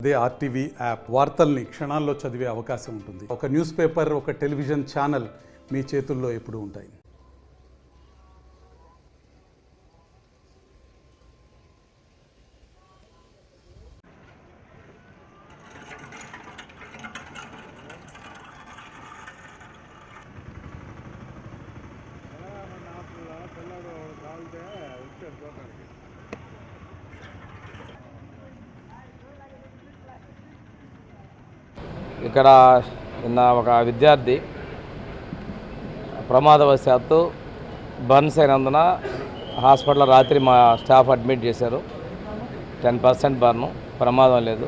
అదే RTV app వార్తల్ని క్షణాల్లో చదివే అవకాశం ఉంటుంది. ఒక న్యూస్ పేపర్, ఒక టెలివిజన్ ఛానల్ మీ చేతుల్లో ఎప్పుడూ ఉంటాయి. ఇక్కడ నిన్న ఒక విద్యార్థి ప్రమాదవశాత్తు బర్న్స్ అయినందున హాస్పిటల్లో రాత్రి మా స్టాఫ్ అడ్మిట్ చేశారు. 10% బర్ను, ప్రమాదం లేదు.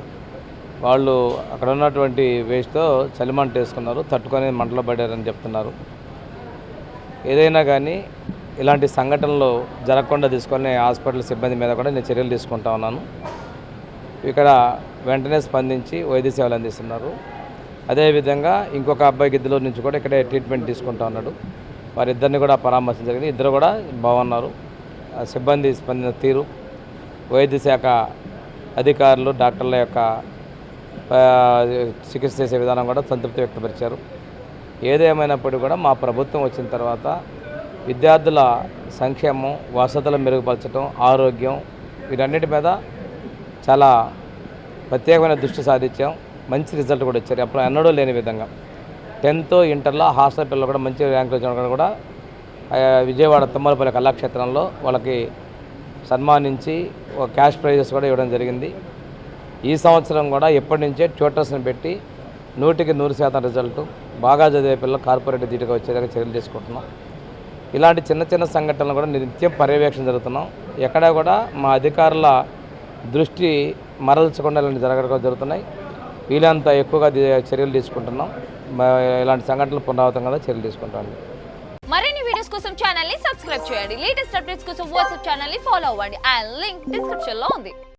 వాళ్ళు అక్కడ ఉన్నటువంటి వేస్ట్తో చలిమంట వేసుకున్నారు, తట్టుకొని మంటలో పడారని చెప్తున్నారు. ఏదైనా కానీ ఇలాంటి సంఘటనలు జరగకుండా తీసుకొని హాస్పిటల్ సిబ్బంది మీద కూడా నేను చర్యలు తీసుకుంటా ఉన్నాను. ఇక్కడ వెంటనే స్పందించి వైద్య సేవలు అందిస్తున్నారు. అదేవిధంగా ఇంకొక అబ్బాయి గిద్దలూరు నుంచి కూడా ఇక్కడే ట్రీట్మెంట్ తీసుకుంటా ఉన్నాడు. వారిద్దరిని కూడా పరామర్శించడం జరిగింది. ఇద్దరు కూడా బాగున్నారు. సిబ్బంది స్పందించిన తీరు, వైద్య శాఖ అధికారులు, డాక్టర్ల యొక్క చికిత్స చేసే విధానం కూడా సంతృప్తి వ్యక్తపరిచారు. ఏదేమైనప్పటికీ కూడా మా ప్రభుత్వం వచ్చిన తర్వాత విద్యార్థుల సంక్షేమం, వసతులు మెరుగుపరచడం, ఆరోగ్యం వీటన్నిటి మీద చాలా ప్రత్యేకమైన దృష్టి సాధించాం. మంచి రిజల్ట్ కూడా ఇచ్చారు. అప్పుడు ఎన్నడూ లేని విధంగా 10th ఇంటర్లో హాస్టల్ పిల్లలు కూడా మంచి ర్యాంకులు వచ్చిన కూడా విజయవాడ తుమ్మలపల్లి కళాక్షేత్రంలో వాళ్ళకి సన్మానించి ఒక క్యాష్ ప్రైజెస్ కూడా ఇవ్వడం జరిగింది. ఈ సంవత్సరం కూడా ఎప్పటి నుంచే ట్యూటర్స్ని పెట్టి 100% రిజల్ట్ బాగా చదివే పిల్లలు కార్పొరేట్ ధీటుగా వచ్చేదాకా చర్యలు తీసుకుంటున్నాం. ఇలాంటి చిన్న చిన్న సంఘటనలు కూడా నిత్యం పర్యవేక్షణ జరుగుతున్నాం. ఎక్కడా కూడా మా అధికారుల దృష్టి మరల్చకుండా ఇలాంటి జరుగుతున్నాయి. వీలంత ఎక్కువగా చర్యలు తీసుకుంటున్నాం. ఇలాంటి సంఘటనలు పునరావృతం కదా చర్యలు తీసుకుంటాం. మరిన్ని వీడియోస్ కోసం ఛానల్ ని సబ్స్క్రైబ్ చేయండి. లేటెస్ట్ అప్డేట్స్ కోసం వాట్సాప్ ఛానల్ ని ఫాలో అవ్వండి. ఆ లింక్ డిస్క్రిప్షన్ లో ఉంది.